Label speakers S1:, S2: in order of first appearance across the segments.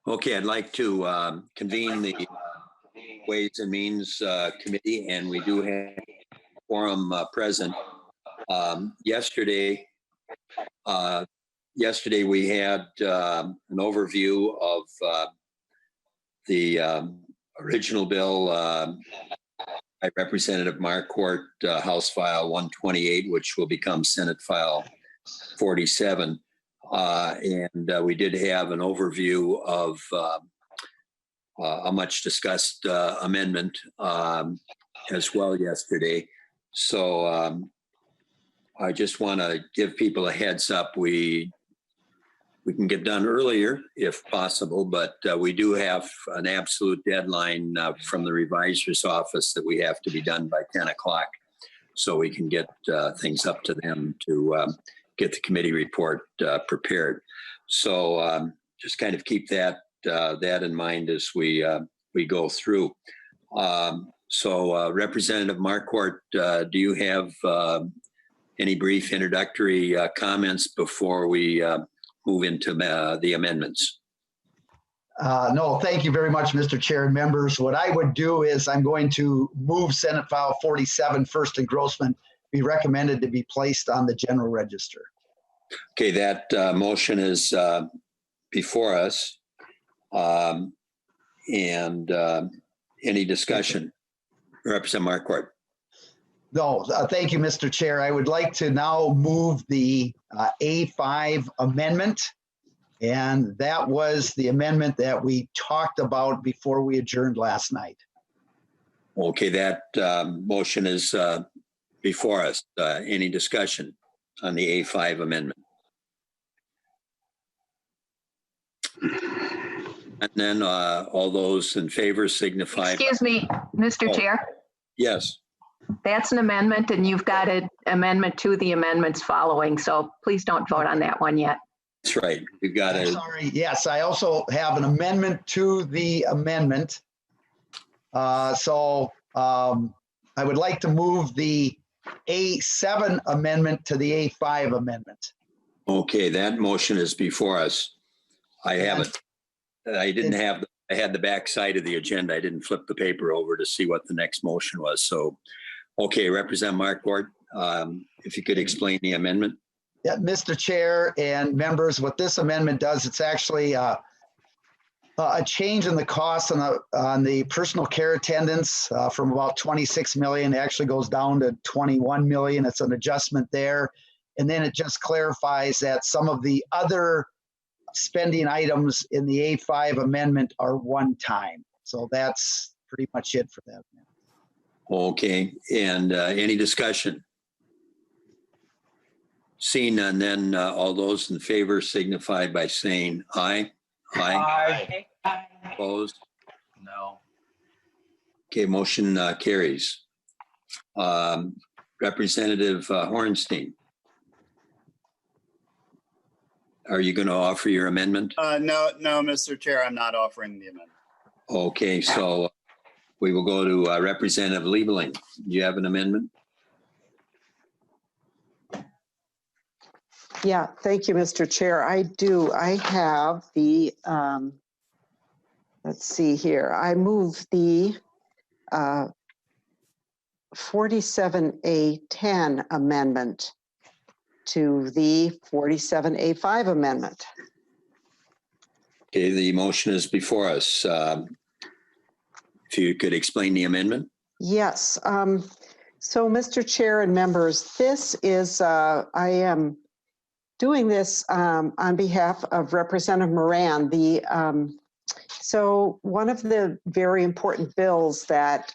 S1: Okay, I'd like to convene the Ways and Means Committee, and we do have a quorum present. Yesterday we had an overview of the original bill by Representative Marquart, House File 128, which will become Senate File 47. And we did have an overview of a much discussed amendment as well yesterday. So I just want to give people a heads up. We can get done earlier if possible, but we do have an absolute deadline from the revisor's office that we have to be done by 10 o'clock. So we can get things up to them to get the committee report prepared. So just kind of keep that in mind as we go through. So Representative Marquart, do you have any brief introductory comments before we move into the amendments?
S2: No, thank you very much, Mr. Chair and members. What I would do is I'm going to move Senate File 47, first engrossment, be recommended to be placed on the general register.
S1: Okay, that motion is before us. And any discussion? Representative Marquart.
S2: No, thank you, Mr. Chair. I would like to now move the A5 amendment. And that was the amendment that we talked about before we adjourned last night.
S1: Okay, that motion is before us. Any discussion on the A5 amendment? And then all those in favor signify.
S3: Excuse me, Mr. Chair.
S1: Yes.
S3: That's an amendment, and you've got an amendment to the amendments following. So please don't vote on that one yet.
S1: That's right. We've got
S2: a. Sorry. Yes, I also have an amendment to the amendment. So I would like to move the A7 amendment to the A5 amendment.
S1: Okay, that motion is before us. I have it. I didn't have. I had the back side of the agenda. I didn't flip the paper over to see what the next motion was. So, okay, Representative Marquart, if you could explain the amendment.
S2: Yeah, Mr. Chair and members, what this amendment does, it's actually a change in the cost on the personal care attendants from about 26 million. It actually goes down to 21 million. It's an adjustment there. And then it just clarifies that some of the other spending items in the A5 amendment are one time. So that's pretty much it for that.
S1: Okay, and any discussion? Seeing none, then all those in favor signify by saying aye.
S4: Aye.
S1: Aye. Opposed?
S4: No.
S1: Okay, motion carries. Representative Hornstein. Are you going to offer your amendment?
S4: No, Mr. Chair, I'm not offering the amendment.
S1: Okay, so we will go to Representative Liebling. Do you have an amendment?
S5: Yeah, thank you, Mr. Chair. I do. I have the, let's see here. I move the 47A10 amendment to the 47A5 amendment.
S1: Okay, the motion is before us. If you could explain the amendment.
S5: Yes. So, Mr. Chair and members, this is, I am doing this on behalf of Representative Moran. So one of the very important bills that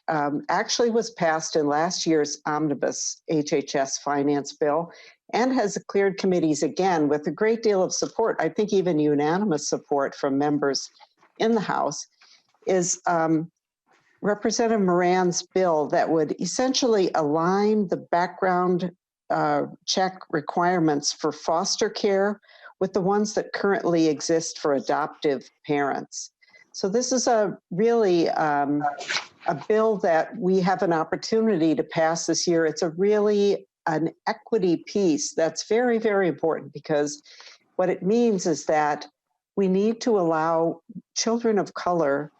S5: actually was passed in last year's omnibus HHS finance bill and has cleared committees again with a great deal of support, I think even unanimous support from members in the House, is Representative Moran's bill that would essentially align the background check requirements for foster care with the ones that currently exist for adoptive parents. So this is a really a bill that we have an opportunity to pass this year. It's a really an equity piece that's very, very important, because what it means is that we need to allow children of color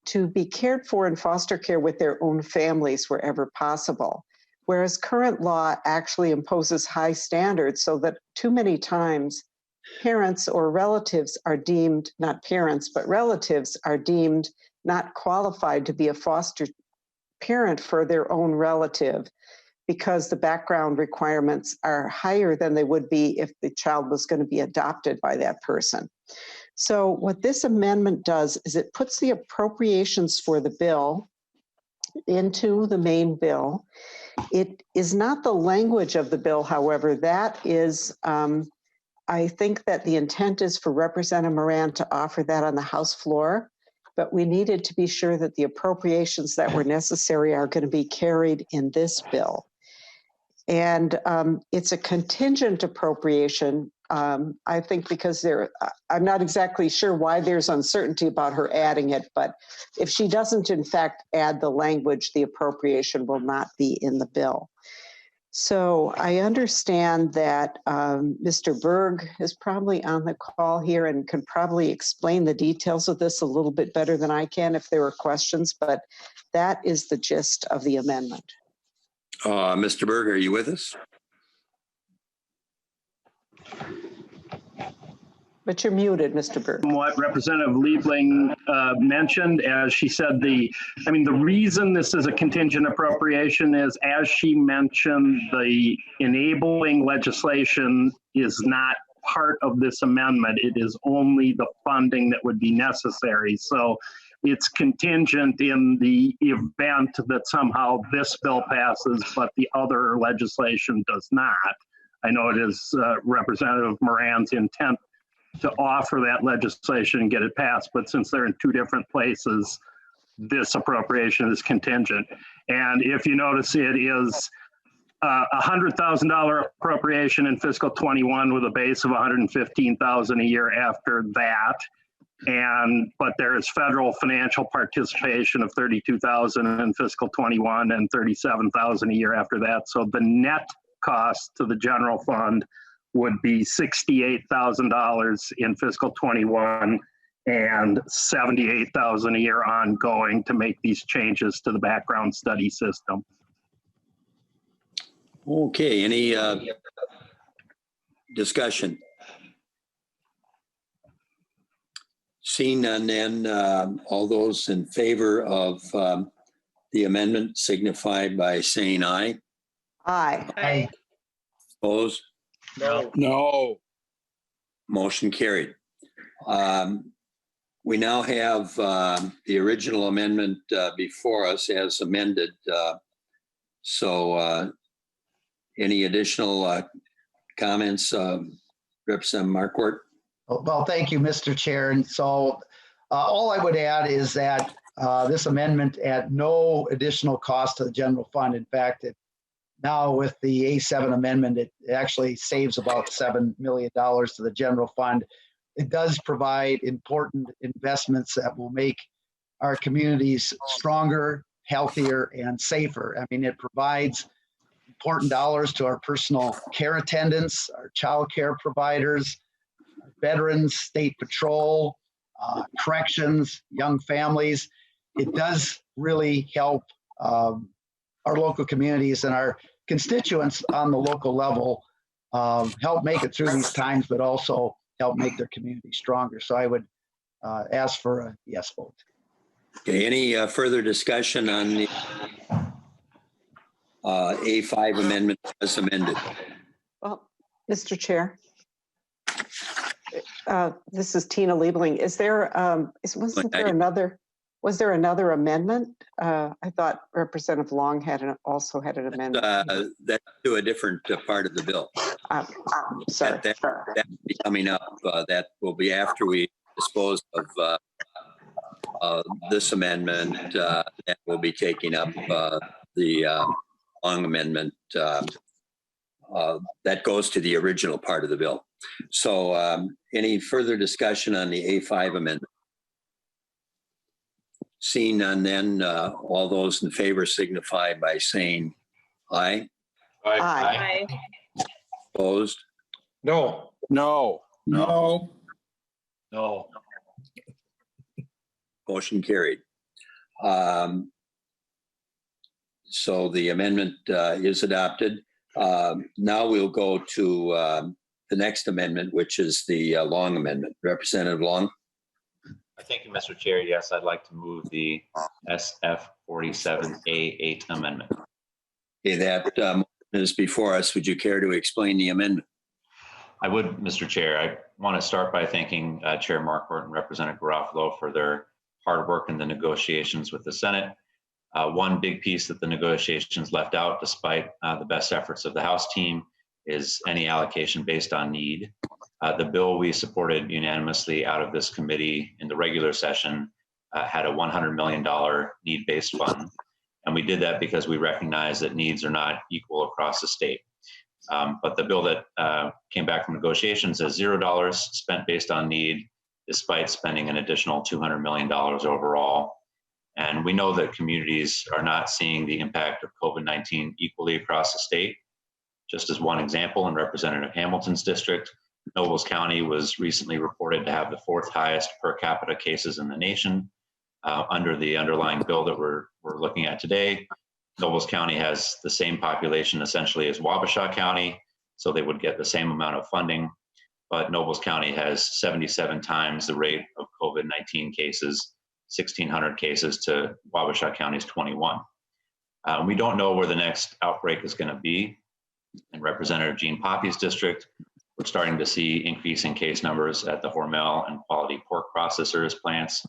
S5: to be cared for in foster care with their own families wherever possible. Whereas current law actually imposes high standards so that too many times parents or relatives are deemed, not parents, but relatives are deemed not qualified to be a foster parent for their own relative because the background requirements are higher than they would be if the child was going to be adopted by that person. So what this amendment does is it puts the appropriations for the bill into the main bill. It is not the language of the bill, however, that is, I think that the intent is for Representative Moran to offer that on the House floor, but we needed to be sure that the appropriations that were necessary are going to be carried in this bill. And it's a contingent appropriation, I think, because I'm not exactly sure why there's uncertainty about her adding it, but if she doesn't in fact add the language, the appropriation will not be in the bill. So I understand that Mr. Berg is probably on the call here and can probably explain the details of this a little bit better than I can if there are questions, but that is the gist of the amendment.
S1: Mr. Berg, are you with us?
S5: But you're muted, Mr. Berg.
S6: What Representative Liebling mentioned, as she said, the reason this is a contingent appropriation is, as she mentioned, the enabling legislation is not part of this amendment. It is only the funding that would be necessary. So it's contingent in the event that somehow this bill passes, but the other legislation does not. I know it is Representative Moran's intent to offer that legislation and get it passed, but since they're in two different places, this appropriation is contingent. And if you notice, it is $100,000 appropriation in fiscal 21 with a base of $115,000 a year after that. But there is federal financial participation of $32,000 in fiscal 21 and $37,000 a year after that. So the net cost to the general fund would be $68,000 in fiscal 21 and $78,000 a year ongoing to make these changes to the background study system.
S1: Okay, any discussion? Seeing none, then all those in favor of the amendment signify by saying aye.
S5: Aye.
S2: Aye.
S1: Opposed?
S7: No.
S1: Motion carried. We now have the original amendment before us as amended. So any additional comments, Representative Marquart?
S2: Well, thank you, Mr. Chair. And so all I would add is that this amendment at no additional cost to the general fund. In fact, now with the A7 amendment, it actually saves about $7 million to the general fund. It does provide important investments that will make our communities stronger, healthier, and safer. I mean, it provides important dollars to our personal care attendants, our child care providers, veterans, state patrol, corrections, young families. It does really help our local communities and our constituents on the local level help make it through these times, but also help make their community stronger. So I would ask for a yes vote.
S1: Okay, any further discussion on the A5 amendment as amended?
S5: Well, Mr. Chair, this is Tina Liebling. Is there, was there another amendment? I thought Representative Long also had an amendment.
S1: That's to a different part of the bill.
S5: Sorry.
S1: That will be coming up. That will be after we dispose of this amendment. That will be taking up the Long amendment. That goes to the original part of the bill. So any further discussion on the A5 amendment? Seeing none, then all those in favor signify by saying aye.
S5: Aye.
S1: Opposed?
S7: No.
S1: No.
S7: No.
S1: Motion carried. So the amendment is adopted. Now we'll go to the next amendment, which is the Long amendment. Representative Long.
S8: Thank you, Mr. Chair. Yes, I'd like to move the SF 47A8 amendment.
S1: Okay, that is before us. Would you care to explain the amendment?
S8: I would, Mr. Chair. I want to start by thanking Chair Marquart and Representative Garofalo for their hard work in the negotiations with the Senate. One big piece that the negotiations left out, despite the best efforts of the House team, is any allocation based on need. The bill we supported unanimously out of this committee in the regular session had a $100 million need-based fund. And we did that because we recognize that needs are not equal across the state. But the bill that came back from negotiations has $0 spent based on need, despite spending an additional $200 million overall. And we know that communities are not seeing the impact of COVID-19 equally across the state. Just as one example, in Representative Hamilton's district, Nobles County was recently reported to have the 4th highest per capita cases in the nation. Under the underlying bill that we're looking at today, Nobles County has the same population essentially as Wabasha County, so they would get the same amount of funding. But Nobles County has 77 times the rate of COVID-19 cases, 1,600 cases to Wabasha County's 21. We don't know where the next outbreak is going to be. In Representative Jean Poppy's district, we're starting to see increasing case numbers at the Hormel and Quality Pork Processors plants.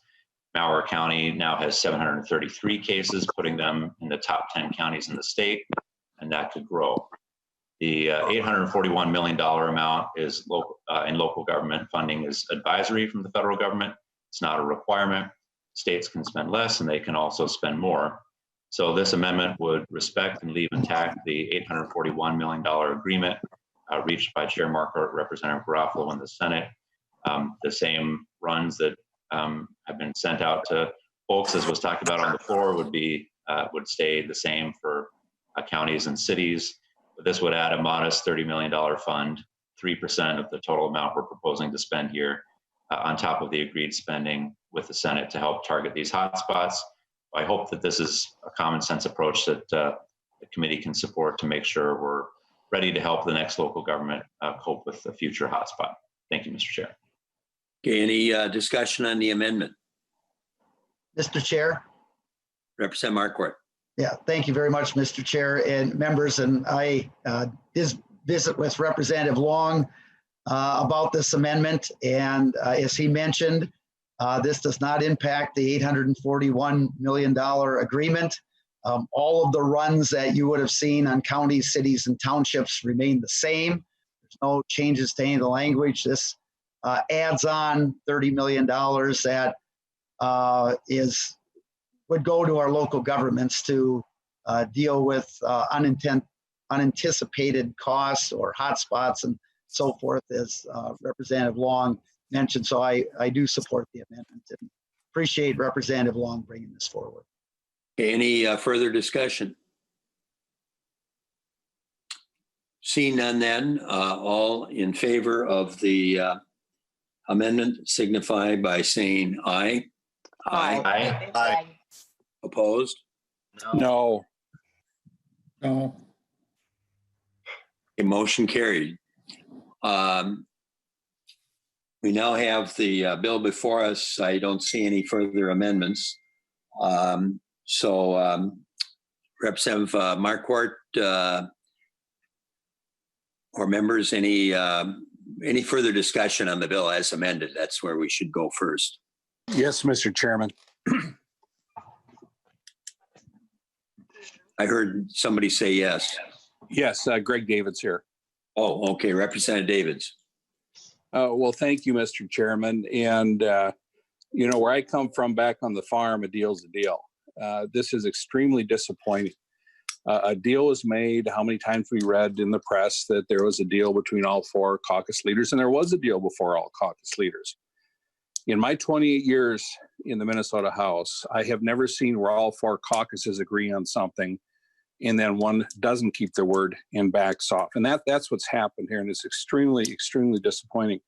S8: Marquart County now has 733 cases, putting them in the top 10 counties in the state, and that could grow. The $841 million amount is in local government funding is advisory from the federal government. It's not a requirement. States can spend less and they can also spend more. So this amendment would respect and leave intact the $841 million agreement reached by Chair Marquart, Representative Garofalo in the Senate. The same runs that have been sent out to folks, as was talked about on the floor, would stay the same for counties and cities. But this would add a modest $30 million fund, 3% of the total amount we're proposing to spend here, on top of the agreed spending with the Senate to help target these hotspots. I hope that this is a common sense approach that the committee can support to make sure we're ready to help the next local government cope with the future hotspot. Thank you, Mr. Chair.
S1: Okay, any discussion on the amendment?
S2: Mr. Chair.
S1: Representative Marquart.
S2: Yeah, thank you very much, Mr. Chair and members. And I did visit with Representative Long about this amendment. And as he mentioned, this does not impact the $841 million agreement. All of the runs that you would have seen on counties, cities, and townships remain the same. There's no changes to any of the language. This adds on $30 million that would go to our local governments to deal with unanticipated costs or hotspots and so forth, as Representative Long mentioned. So I do support the amendment and appreciate Representative Long bringing this forward.
S1: Okay, any further discussion? Seeing none then, all in favor of the amendment signify by saying aye.
S8: Aye.
S4: Aye.
S1: Opposed?
S7: No.
S1: A motion carried. We now have the bill before us. I don't see any further amendments. Representative Marquart or members, any further discussion on the bill as amended? That's where we should go first.
S7: Yes, Mr. Chairman.
S1: I heard somebody say yes.
S7: Yes, Greg Davids here.
S1: Oh, okay. Representative Davids.
S7: Well, thank you, Mr. Chairman. And, where I come from back on the farm, a deal's a deal. This is extremely disappointing. A deal was made. How many times we read in the press that there was a deal between all 4 caucus leaders, and there was a deal before all caucus leaders. In my 28 years in the Minnesota House, I have never seen where all 4 caucuses agree on something and then one doesn't keep their word and backs off. And that's what's happened here, and it's extremely, extremely disappointing.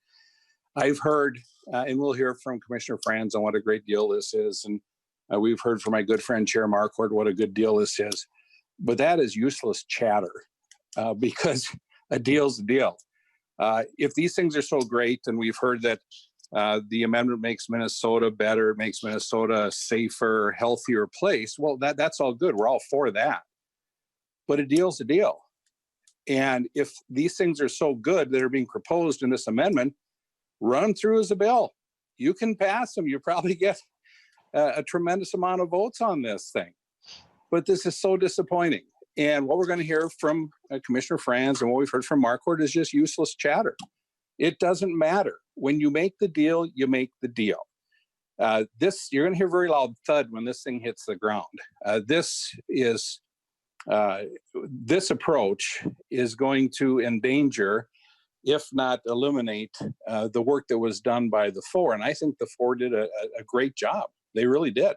S7: I've heard, and we'll hear from Commissioner Franz on what a great deal this is. And we've heard from my good friend Chair Marquart what a good deal this is. But that is useless chatter because a deal's a deal. If these things are so great, and we've heard that the amendment makes Minnesota better, makes Minnesota a safer, healthier place, well, that's all good. We're all for that. But a deal's a deal. And if these things are so good that are being proposed in this amendment, run them through as a bill. You can pass them. You probably get a tremendous amount of votes on this thing. But this is so disappointing. And what we're going to hear from Commissioner Franz and what we've heard from Marquart is just useless chatter. It doesn't matter. When you make the deal, you make the deal. You're going to hear very loud thud when this thing hits the ground. This approach is going to endanger, if not eliminate, the work that was done by the four. And I think the four did a great job. They really did.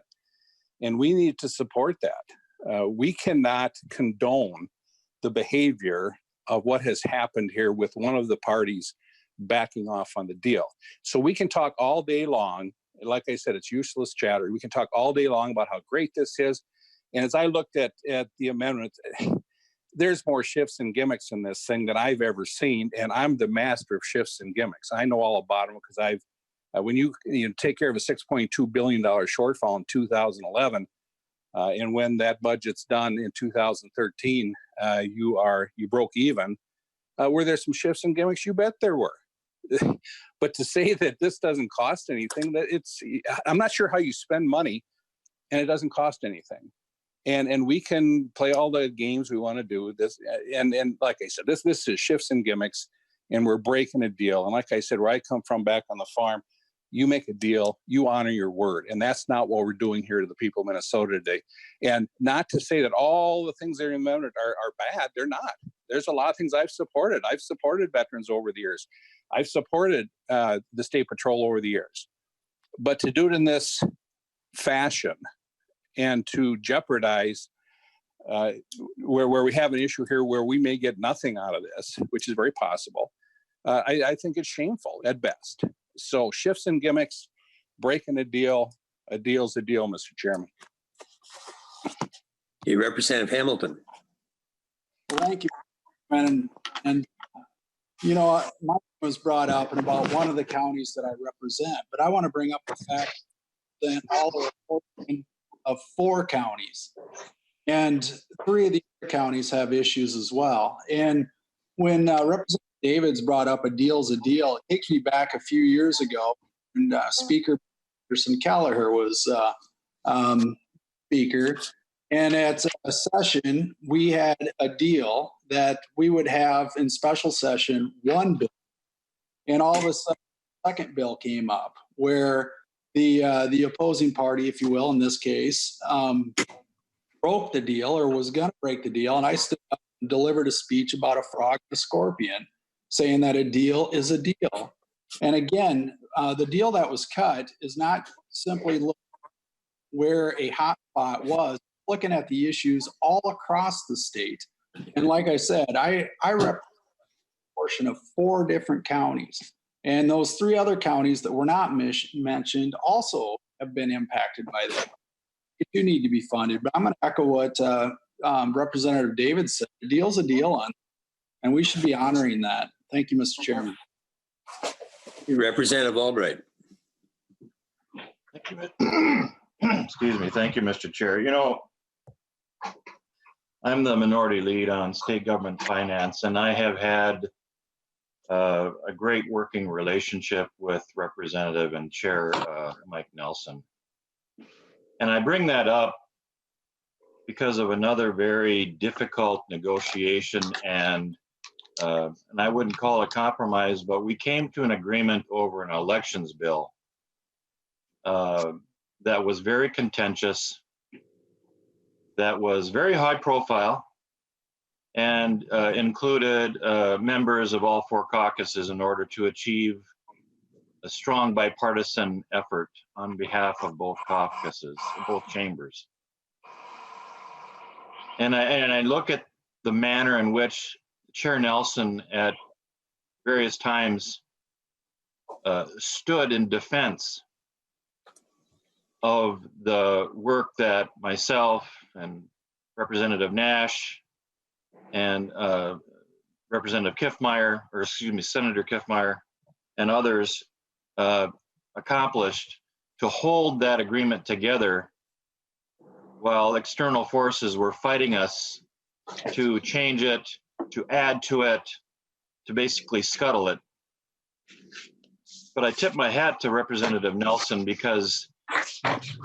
S7: And we need to support that. We cannot condone the behavior of what has happened here with one of the parties backing off on the deal. So we can talk all day long. Like I said, it's useless chatter. We can talk all day long about how great this is. And as I looked at the amendment, there's more shifts and gimmicks in this thing than I've ever seen. And I'm the master of shifts and gimmicks. I know all about them because when you take care of a $6.2 billion shortfall in 2011, and when that budget's done in 2013, you broke even. Were there some shifts and gimmicks? You bet there were. But to say that this doesn't cost anything, I'm not sure how you spend money and it doesn't cost anything. And we can play all the games we want to do with this. And like I said, this is shifts and gimmicks, and we're breaking a deal. And like I said, where I come from back on the farm, you make a deal, you honor your word. And that's not what we're doing here to the people of Minnesota today. And not to say that all the things that are amended are bad. They're not. There's a lot of things I've supported. I've supported veterans over the years. I've supported the State Patrol over the years. But to do it in this fashion and to jeopardize where we have an issue here where we may get nothing out of this, which is very possible, I think it's shameful at best. So shifts and gimmicks, breaking a deal's a deal, Mr. Chairman.
S1: Representative Hamilton.
S9: Well, thank you, and my was brought up in about one of the counties that I represent, but I want to bring up the fact that all the reporting of 4 counties, and 3 of the other counties have issues as well. And when Representative Davids brought up a deal's a deal, it takes me back a few years ago, and Speaker Peterson Kelleher was speaker. And at a session, we had a deal that we would have in special session 1 bill. And all of a sudden, the second bill came up where the opposing party, if you will, in this case, broke the deal or was going to break the deal. And I stood up and delivered a speech about a frog and a scorpion, saying that a deal is a deal. And again, the deal that was cut is not simply where a hot spot was, looking at the issues all across the state. And like I said, I represent a portion of 4 different counties. And those 3 other counties that were not mentioned also have been impacted by that. It do need to be funded. But I'm going to echo what Representative David said. A deal's a deal, and we should be honoring that. Thank you, Mr. Chairman.
S1: Representative Albright.
S10: Thank you. Excuse me. Thank you, Mr. Chair. I'm the minority lead on state government finance, and I have had a great working relationship with Representative and Chair Mike Nelson. And I bring that up because of another very difficult negotiation, and I wouldn't call it compromise, but we came to an agreement over an elections bill that was very contentious, that was very high profile, and included members of all 4 caucuses in order to achieve a strong bipartisan effort on behalf of both caucuses, both chambers. And I look at the manner in which Chair Nelson at various times stood in defense of the work that myself and Representative Nash and Representative Kiffmeyer, or excuse me, Senator Kiffmeyer and others accomplished to hold that agreement together while external forces were fighting us to change it, to add to it, to basically scuttle it. But I tip my hat to Representative Nelson because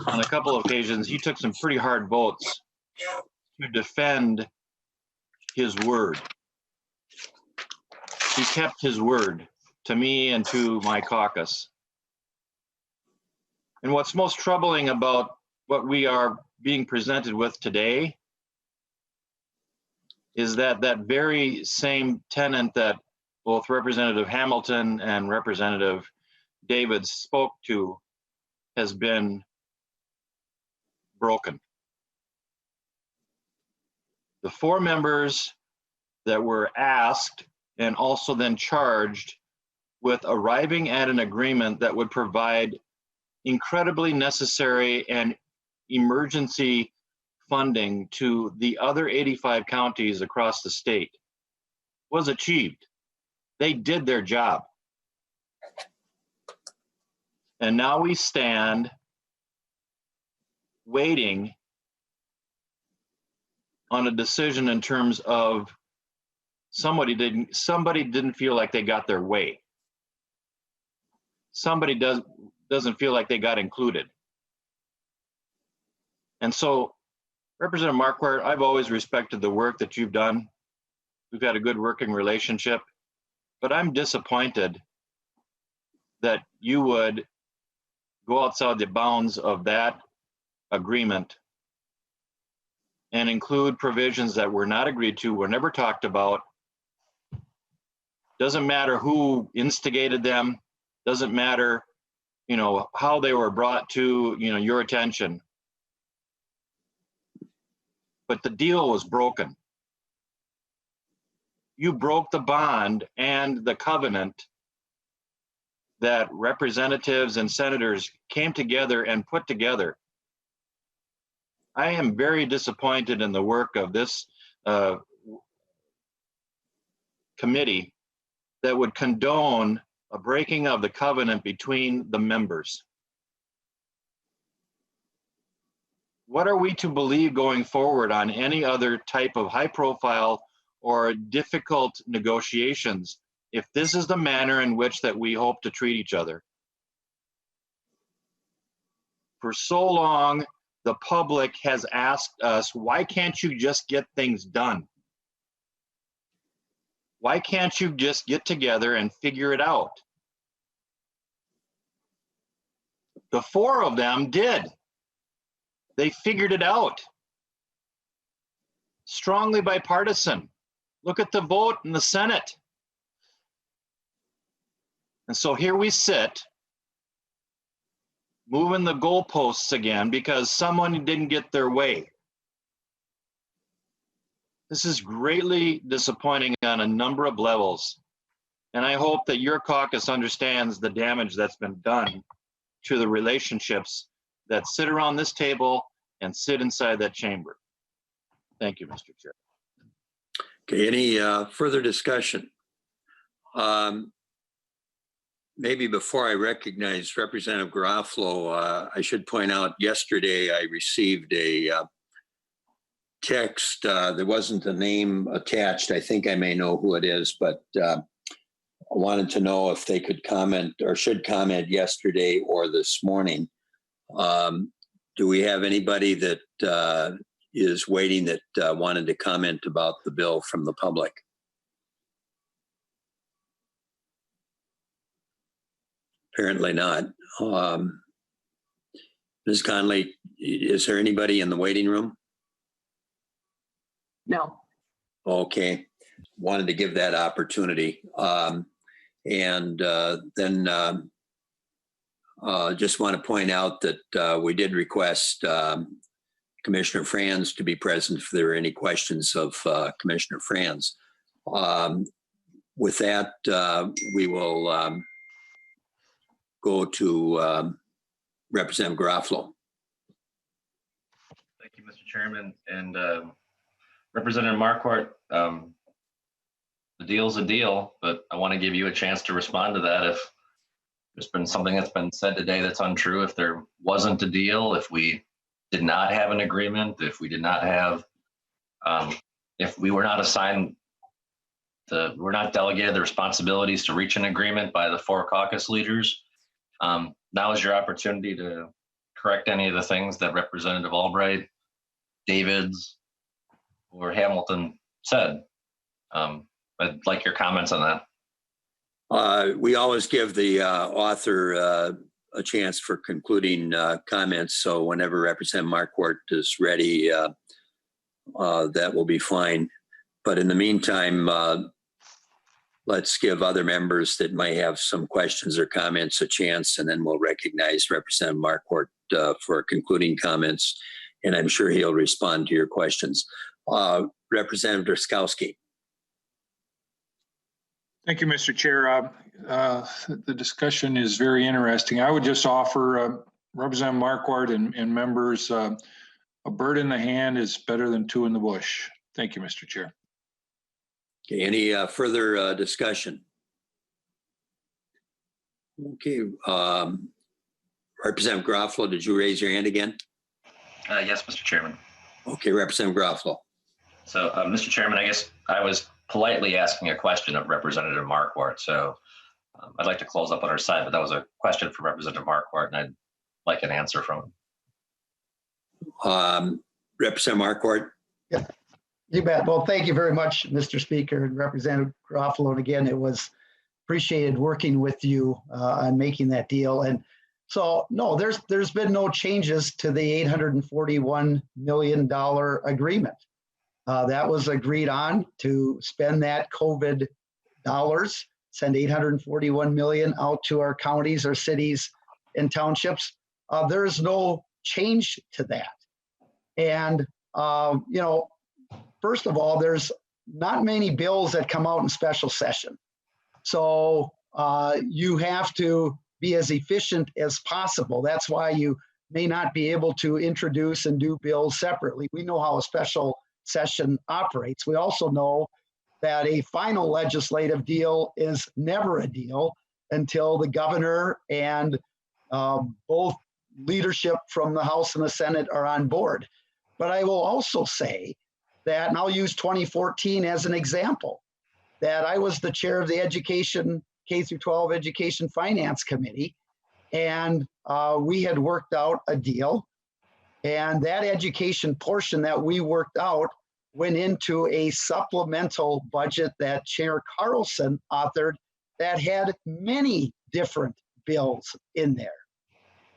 S10: on a couple of occasions, he took some pretty hard votes to defend his word. He kept his word to me and to my caucus. And what's most troubling about what we are being presented with today is that that very same tenet that both Representative Hamilton and Representative David spoke to has been broken. The 4 members that were asked and also then charged with arriving at an agreement that would provide incredibly necessary and emergency funding to the other 85 counties across the state was achieved. They did their job. And now we stand waiting on a decision in terms of somebody didn't feel like they got their way. Somebody doesn't feel like they got included. And so, Representative Marquart, I've always respected the work that you've done. We've had a good working relationship, but I'm disappointed that you would go outside the bounds of that agreement and include provisions that were not agreed to, were never talked about. Doesn't matter who instigated them, doesn't matter, how they were brought to, your attention. But the deal was broken. You broke the bond and the covenant that representatives and senators came together and put together. I am very disappointed in the work of this committee that would condone a breaking of the covenant between the members. What are we to believe going forward on any other type of high profile or difficult negotiations if this is the manner in which that we hope to treat each other? For so long, the public has asked us, why can't you just get things done? Why can't you just get together and figure it out? The 4 of them did. They figured it out. Strongly bipartisan. Look at the vote in the Senate. And so here we sit, moving the goalposts again because someone didn't get their way. This is greatly disappointing on a number of levels. And I hope that your caucus understands the damage that's been done to the relationships that sit around this table and sit inside that chamber. Thank you, Mr. Chair.
S1: Okay, any further discussion? Maybe before I recognize Representative Garofalo, I should point out yesterday I received a text. There wasn't a name attached. I think I may know who it is, but I wanted to know if they could comment or should comment yesterday or this morning. Do we have anybody that is waiting that wanted to comment about the bill from the public? Apparently not. Ms. Conley, is there anybody in the waiting room?
S3: No.
S1: Okay. Wanted to give that opportunity. And then just want to point out that we did request Commissioner Franz to be present if there are any questions of Commissioner Franz. With that, we will go to Representative Garofalo.
S11: Thank you, Mr. Chairman. And Representative Marquart, the deal's a deal, but I want to give you a chance to respond to that. If there's been something that's been said today that's untrue, if there wasn't a deal, if we did not have an agreement, if we did not have, if we were not assigned we're not delegated the responsibilities to reach an agreement by the 4 caucus leaders, now is your opportunity to correct any of the things that Representative Albright, Davids, or Hamilton said. I'd like your comments on that.
S1: We always give the author a chance for concluding comments. So whenever Representative Marquart is ready, that will be fine. But in the meantime, let's give other members that might have some questions or comments a chance, and then we'll recognize Representative Marquart for concluding comments, and I'm sure he'll respond to your questions. Representative Drazkowski.
S12: Thank you, Mr. Chair. The discussion is very interesting. I would just offer Representative Marquart and members, a bird in the hand is better than 2 in the bush. Thank you, Mr. Chair.
S1: Okay, any further discussion? Okay, Representative Garofalo, did you raise your hand again?
S11: Yes, Mr. Chairman.
S1: Okay, Representative Garofalo.
S11: So, Mr. Chairman, I guess I was politely asking a question of Representative Marquart. So I'd like to close up on our side, but that was a question for Representative Marquart, and I'd like an answer from him.
S1: Representative Marquart.
S2: Yeah, you bet. Well, thank you very much, Mr. Speaker and Representative Garofalo. And again, it was appreciated working with you on making that deal. And so, no, there's been no changes to the $841 million agreement. That was agreed on to spend that COVID dollars, send $841 million out to our counties, our cities and townships. There is no change to that. And, you know, first of all, there's not many bills that come out in special session. So you have to be as efficient as possible. That's why you may not be able to introduce and do bills separately. We know how a special session operates. We also know that a final legislative deal is never a deal until the governor and both leadership from the House and the Senate are on board. But I will also say that, and I'll use 2014 as an example, that I was the chair of the Education, K-12 Education Finance Committee, and we had worked out a deal. And that education portion that we worked out went into a supplemental budget that Chair Carlson authored that had many different bills in there.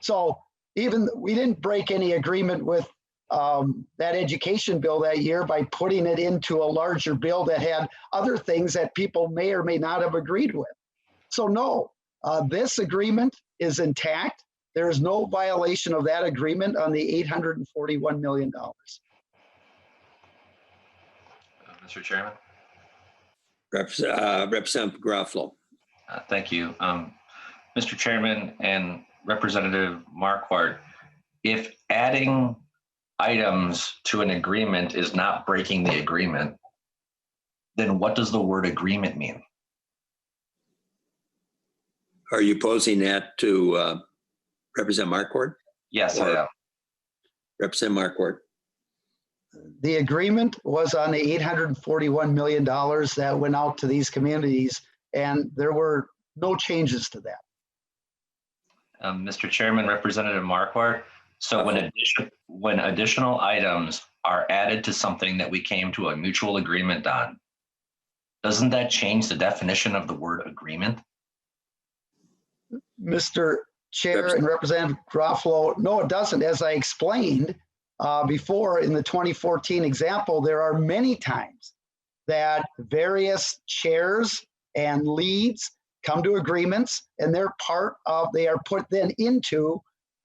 S2: So even we didn't break any agreement with that education bill that year by putting it into a larger bill that had other things that people may or may not have agreed with. So no, this agreement is intact. There is no violation of that agreement on the $841 million.
S11: Mr. Chairman.
S1: Representative Garofalo.
S11: Thank you. Mr. Chairman and Representative Marquart, if adding items to an agreement is not breaking the agreement, then what does the word agreement mean?
S1: Are you posing that to Representative Marquart?
S11: Yes, I am.
S1: Representative Marquart.
S2: The agreement was on the $841 million that went out to these communities, and there were no changes to that.
S11: Mr. Chairman, Representative Marquart, so when additional items are added to something that we came to a mutual agreement on, doesn't that change the definition of the word agreement?
S2: Mr. Chair and Representative Garofalo, no, it doesn't. As I explained before in the 2014 example, there are many times that various chairs and leads come to agreements, and they are put then into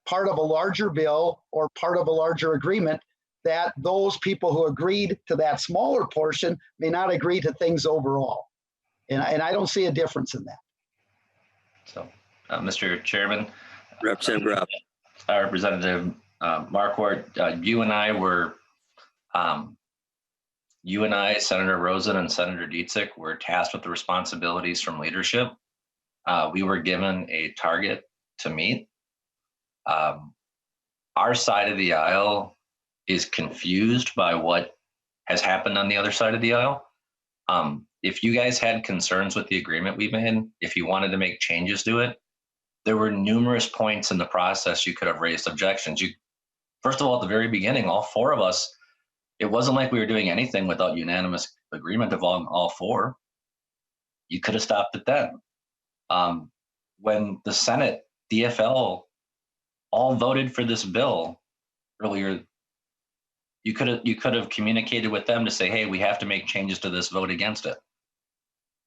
S2: part of a larger bill or part of a larger agreement that those people who agreed to that smaller portion may not agree to things overall. And I don't see a difference in that.
S11: So Mr. Chairman,
S1: Representative Groff.
S11: Representative Marquart, you and I, Senator Rosen and Senator Dietzich, were tasked with the responsibilities from leadership. We were given a target to meet. Our side of the aisle is confused by what has happened on the other side of the aisle. If you guys had concerns with the agreement we made, if you wanted to make changes to it, there were numerous points in the process you could have raised objections. First of all, at the very beginning, all four of us, it wasn't like we were doing anything without unanimous agreement of all four. You could have stopped it then. When the Senate, DFL, all voted for this bill earlier, you could have communicated with them to say, hey, we have to make changes to this, vote against it.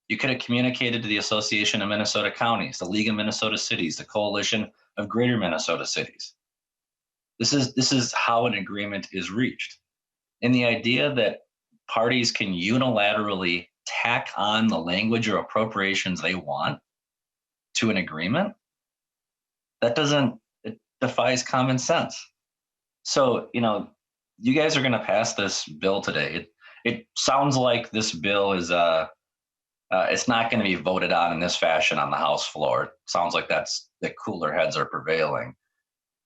S11: You could have communicated to the Association of Minnesota Counties, the League of Minnesota Cities, the Coalition of Greater Minnesota Cities. This is how an agreement is reached. And the idea that parties can unilaterally tack on the language or appropriations they want to an agreement, it defies common sense. So, you guys are going to pass this bill today. It sounds like this bill is it's not going to be voted on in this fashion on the House floor. It sounds like that cooler heads are prevailing.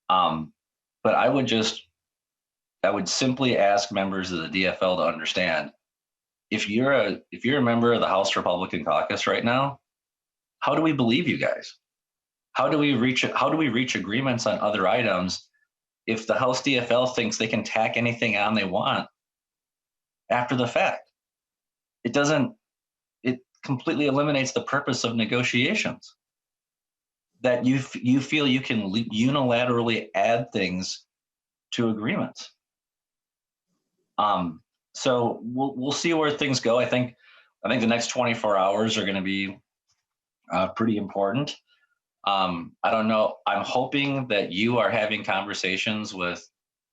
S11: But I would simply ask members of the DFL to understand, if you're a member of the House Republican Caucus right now, how do we believe you guys? How do we reach agreements on other items if the House DFL thinks they can tack anything on they want after the fact? It completely eliminates the purpose of negotiations. That you feel you can unilaterally add things to agreements. So we'll see where things go. I think the next 24 hours are going to be pretty important. I don't know. I'm hoping that you are having conversations with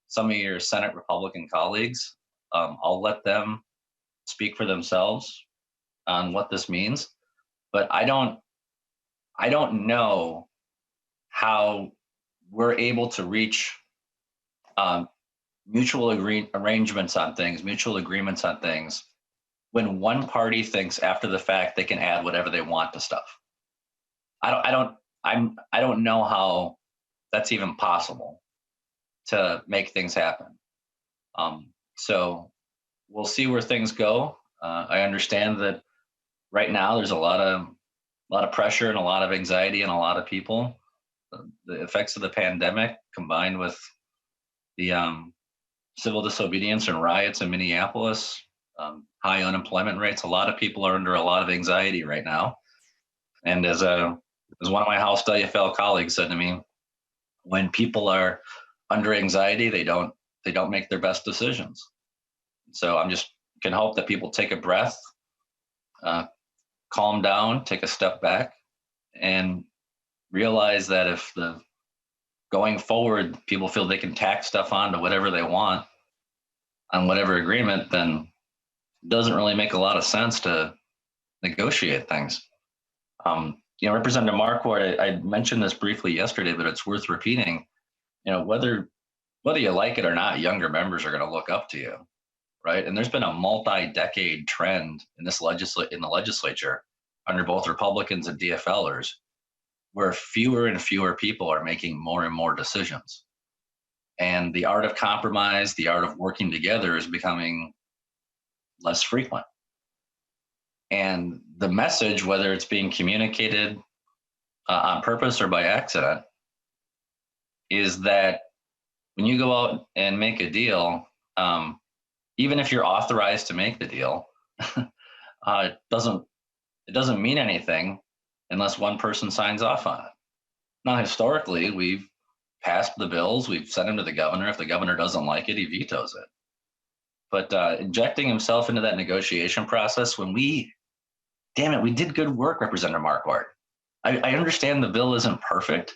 S11: some of your Senate Republican colleagues. I'll let them speak for themselves on what this means, but I don't know how we're able to reach mutual agreements on things when one party thinks after the fact they can add whatever they want to stuff. I don't know how that's even possible to make things happen. So we'll see where things go. I understand that right now there's a lot of pressure and a lot of anxiety in a lot of people. The effects of the pandemic combined with the civil disobedience and riots in Minneapolis, high unemployment rates. A lot of people are under a lot of anxiety right now. And as one of my House WFL colleagues said to me, when people are under anxiety, they don't make their best decisions. So I'm just can hope that people take a breath, calm down, take a step back, and realize that if going forward, people feel they can tack stuff on to whatever they want on whatever agreement, then it doesn't really make a lot of sense to negotiate things. Representative Marquart, I mentioned this briefly yesterday, but it's worth repeating. Whether you like it or not, younger members are going to look up to you, right? And there's been a multi-decade trend in the legislature under both Republicans and DFLers, where fewer and fewer people are making more and more decisions. And the art of compromise, the art of working together is becoming less frequent. And the message, whether it's being communicated on purpose or by accident, is that when you go out and make a deal, even if you're authorized to make the deal, it doesn't mean anything unless one person signs off on it. Now, historically, we've passed the bills, we've sent them to the governor. If the governor doesn't like it, he vetoes it. But injecting himself into that negotiation process, we did good work, Representative Marquart. I understand the bill isn't perfect,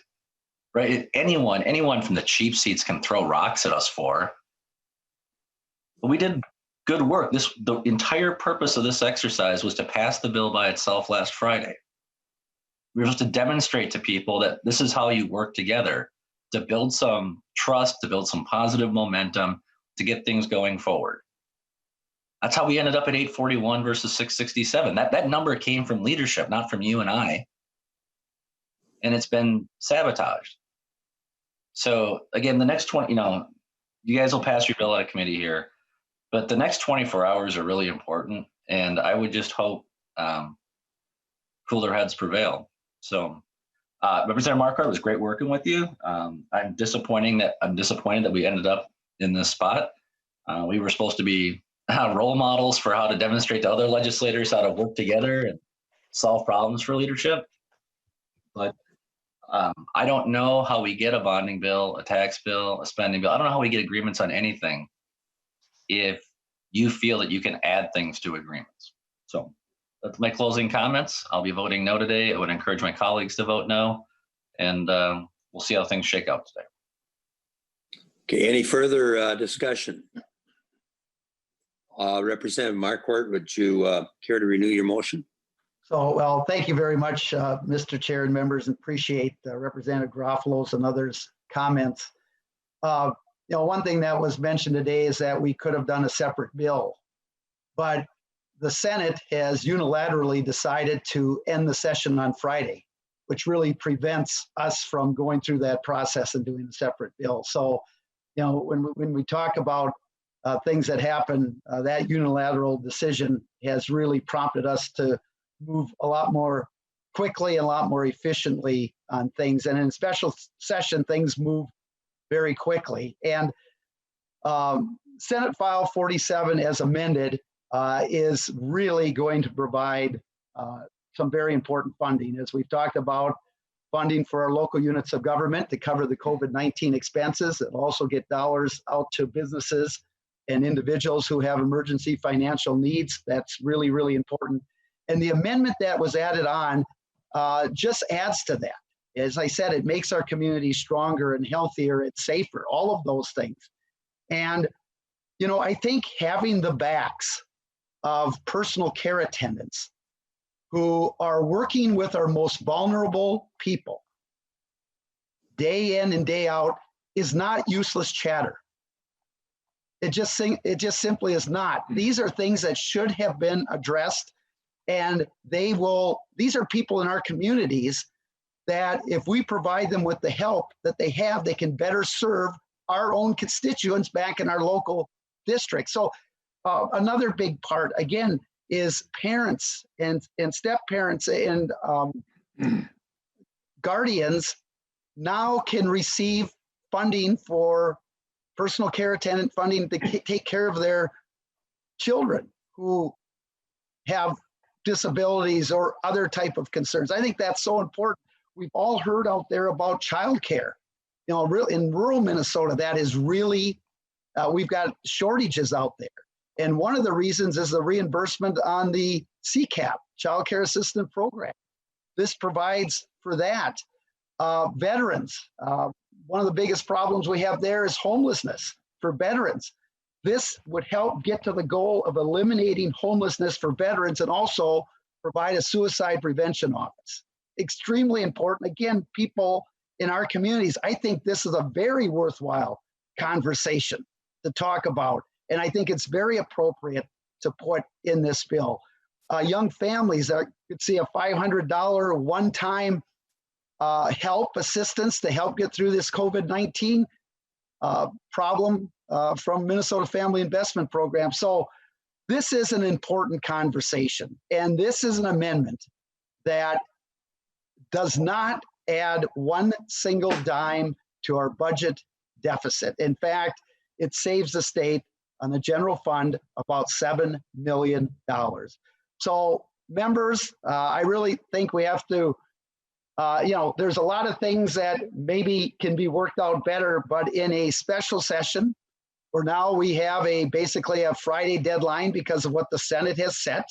S11: right? Anyone from the cheap seats can throw rocks at us for, but we did good work. The entire purpose of this exercise was to pass the bill by itself last Friday. we're supposed to demonstrate to people that this is how you work together to build some trust, to build some positive momentum, to get things going forward. That's how we ended up at 841 versus 667. That number came from leadership, not from you and I. And it's been sabotaged. So again, the next 20, you guys will pass your bill out of committee here, but the next 24 hours are really important. And I would just hope cooler heads prevail. So Representative Marquart, it was great working with you. I'm disappointed that we ended up in this spot. We were supposed to be role models for how to demonstrate to other legislators how to work together and solve problems for leadership. But I don't know how we get a bonding bill, a tax bill, a spending bill. I don't know how we get agreements on anything if you feel that you can add things to agreements. So that's my closing comments. I'll be voting no today. I would encourage my colleagues to vote no, and we'll see how things shake out today.
S1: Okay, any further discussion? Representative Marquart, would you care to renew your motion?
S2: So, well, thank you very much, Mr. Chair and members, and appreciate Representative Garofalo's and others' comments. One thing that was mentioned today is that we could have done a separate bill, but the Senate has unilaterally decided to end the session on Friday, which really prevents us from going through that process and doing a separate bill. So, when we talk about things that happen, that unilateral decision has really prompted us to move a lot more quickly and a lot more efficiently on things. And in special session, things move very quickly. And Senate File 47 as amended is really going to provide some very important funding. As we've talked about, funding for our local units of government to cover the COVID-19 expenses. It'll also get dollars out to businesses and individuals who have emergency financial needs. That's really, really important. And the amendment that was added on just adds to that. As I said, it makes our community stronger and healthier, it's safer, all of those things. And, I think having the backs of personal care attendants who are working with our most vulnerable people day in and day out is not useless chatter. It just simply is not. These are things that should have been addressed. And these are people in our communities that if we provide them with the help that they have, they can better serve our own constituents back in our local district. So another big part, again, is parents and step parents and guardians now can receive funding for personal care attendant funding to take care of their children who have disabilities or other type of concerns. I think that's so important. We've all heard out there about childcare. In rural Minnesota, that is really, we've got shortages out there. And one of the reasons is the reimbursement on the CCAP, Child Care Assistance Program. This provides for that. Veterans, one of the biggest problems we have there is homelessness for veterans. This would help get to the goal of eliminating homelessness for veterans and also provide a suicide prevention office. Extremely important. Again, people in our communities, I think this is a very worthwhile conversation to talk about. And I think it's very appropriate to put in this bill. Young families that could see a $500 one-time help assistance to help get through this COVID-19 problem from Minnesota Family Investment Program. So this is an important conversation. And this is an amendment that does not add one single dime to our budget deficit. In fact, it saves the state on the general fund about $7 million. So members, I really think we have to, there's a lot of things that maybe can be worked out better, but in a special session, where now we have basically a Friday deadline because of what the Senate has set,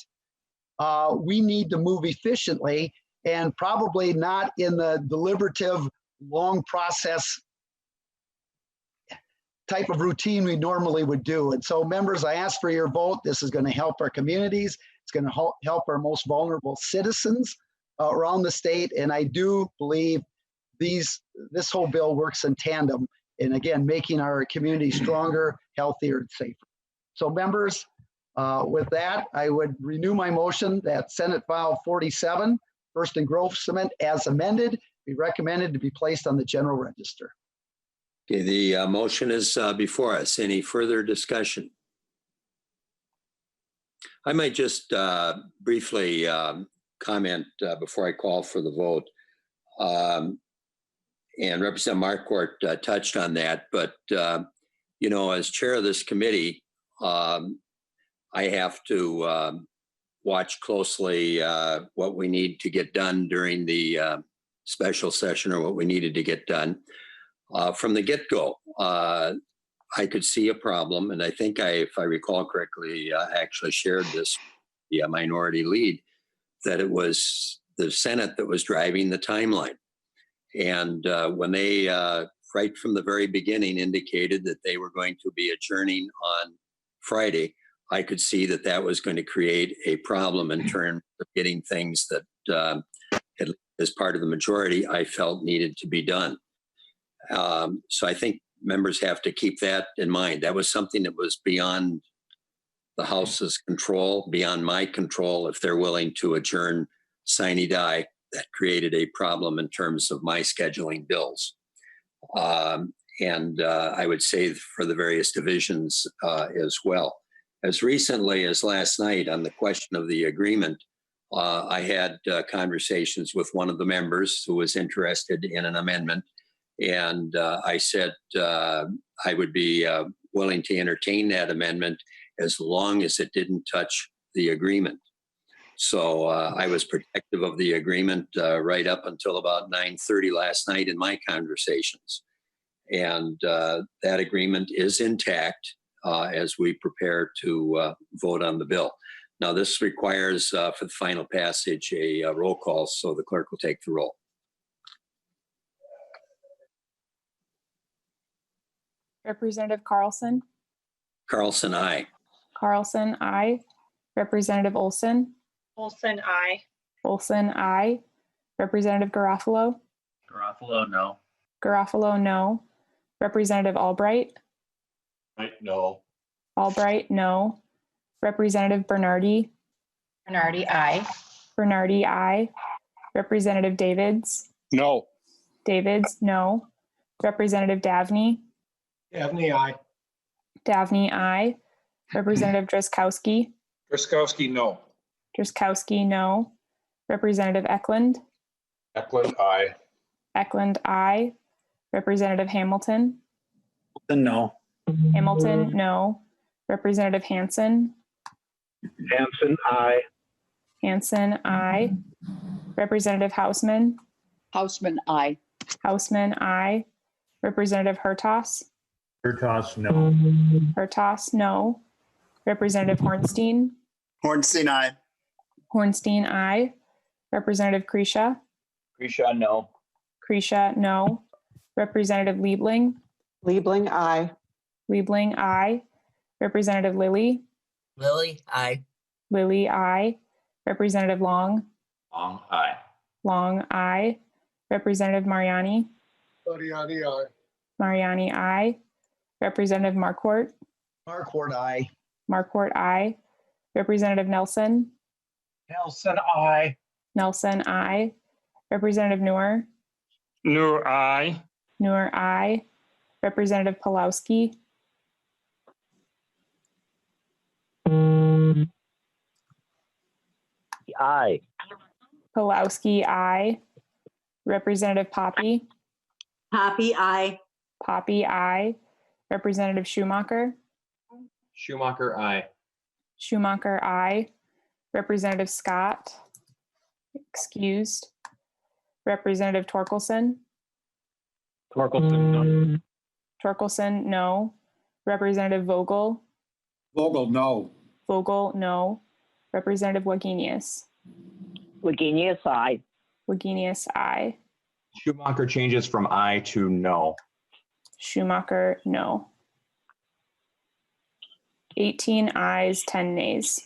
S2: we need to move efficiently and probably not in the deliberative, long process type of routine we normally would do. And so members, I ask for your vote. This is going to help our communities. It's going to help our most vulnerable citizens around the state. And I do believe this whole bill works in tandem. And again, making our community stronger, healthier, and safer. So members, with that, I would renew my motion that Senate File 47, first engrossment as amended, be recommended to be placed on the general register.
S1: Okay, the motion is before us. Any further discussion? I might just briefly comment before I call for the vote. And Representative Marquart touched on that, but you know, as chair of this committee, I have to watch closely what we need to get done during the special session, or what we needed to get done. From the get-go, I could see a problem, and I think if I recall correctly, I actually shared this, the minority lead, that it was the Senate that was driving the timeline. And when they, right from the very beginning, indicated that they were going to be adjourning on Friday, I could see that that was going to create a problem in terms of getting things that, as part of the majority, I felt needed to be done. So I think members have to keep that in mind. That was something that was beyond the House's control, beyond my control. If they're willing to adjourn sine die, that created a problem in terms of my scheduling bills. And I would say for the various divisions as well. As recently as last night on the question of the agreement, I had conversations with one of the members who was interested in an amendment. And I said I would be willing to entertain that amendment as long as it didn't touch the agreement. So I was protective of the agreement right up until about 9:30 last night in my conversations. And that agreement is intact as we prepare to vote on the bill. Now, this requires for the final passage a roll call, so the clerk will take the roll.
S13: Representative Carlson.
S1: Carlson, aye.
S13: Carlson, aye. Representative Olson.
S14: Olson, aye.
S13: Olson, aye. Representative Garofalo.
S11: Garofalo, no.
S13: Garofalo, no. Representative Albright.
S10: No.
S13: Albright, no. Representative Bernardi.
S14: Bernardi, aye.
S13: Bernardi, aye. Representative Davids.
S7: No.
S13: Davids, no. Representative Davney.
S12: Davney, aye.
S13: Davney, aye. Representative Drazkowski.
S12: Drazkowski, no.
S13: Drazkowski, no. Representative Eklund.
S12: Eklund, aye.
S13: Eklund, aye. Representative Hamilton.
S12: No.
S13: Hamilton, no. Representative Hansen.
S12: Hanson, aye.
S13: Hansen, aye. Representative Hausman.
S14: Hausman, aye.
S13: Hausman, aye. Representative Hertas.
S12: Hertas, no.
S13: Hertas, no. Representative Hornstein.
S4: Hornstein, aye.
S13: Hornstein, aye. Representative Kresha.
S12: Grisha, no.
S13: Kresha, no. Representative Liebling.
S5: Liebling, aye.
S13: Liebling, aye. Representative Lilly.
S14: Lily, aye.
S13: Lilly, aye. Representative Long.
S8: Long, aye.
S13: Long, aye. Representative Mariani.
S12: Mariani, aye.
S13: Mariani, aye. Representative Marquart.
S2: Marquart, aye.
S13: Marquart, aye. Representative Nelson.
S12: Nelson, aye.
S13: Nelson, aye. Representative Noor.
S12: Noor, aye.
S13: Noor, aye. Representative Pulowski.
S12: Aye.
S13: Pulowski, aye. Representative Poppy.
S14: Poppy, aye.
S13: Poppy, aye. Representative Schomacker.
S11: Schomacker, aye.
S13: Schomacker, aye. Representative Scott. Excused. Representative Torkelson.
S12: Torkelson, no.
S13: Torkelson, no. Representative Vogel.
S12: Vogel, no.
S13: Vogel, no. Representative Wagenius.
S14: Wagenius, aye.
S13: Wagenius, aye.
S11: Schumacher changes from aye to no.
S13: Schumacher, no. 18 ayes, 10 nays.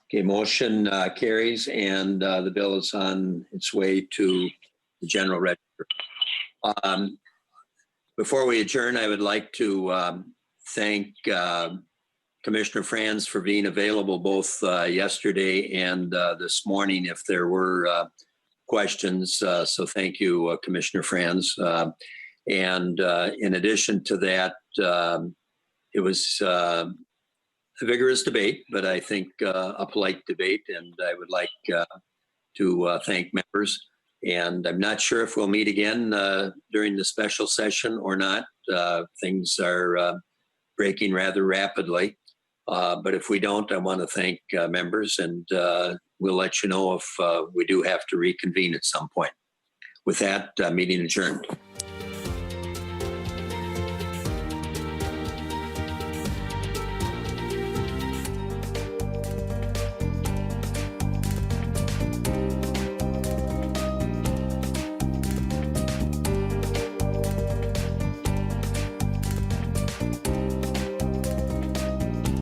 S1: Okay, motion carries, and the bill is on its way to the general register. Before we adjourn, I would like to thank Commissioner Franz for being available both yesterday and this morning if there were questions. So thank you, Commissioner Franz. And in addition to that, it was a vigorous debate, but I think a polite debate, and I would like to thank members. And I'm not sure if we'll meet again during the special session or not. Things are breaking rather rapidly. But if we don't, I want to thank members, and we'll let you know if we do have to reconvene at some point. With that, meeting adjourned.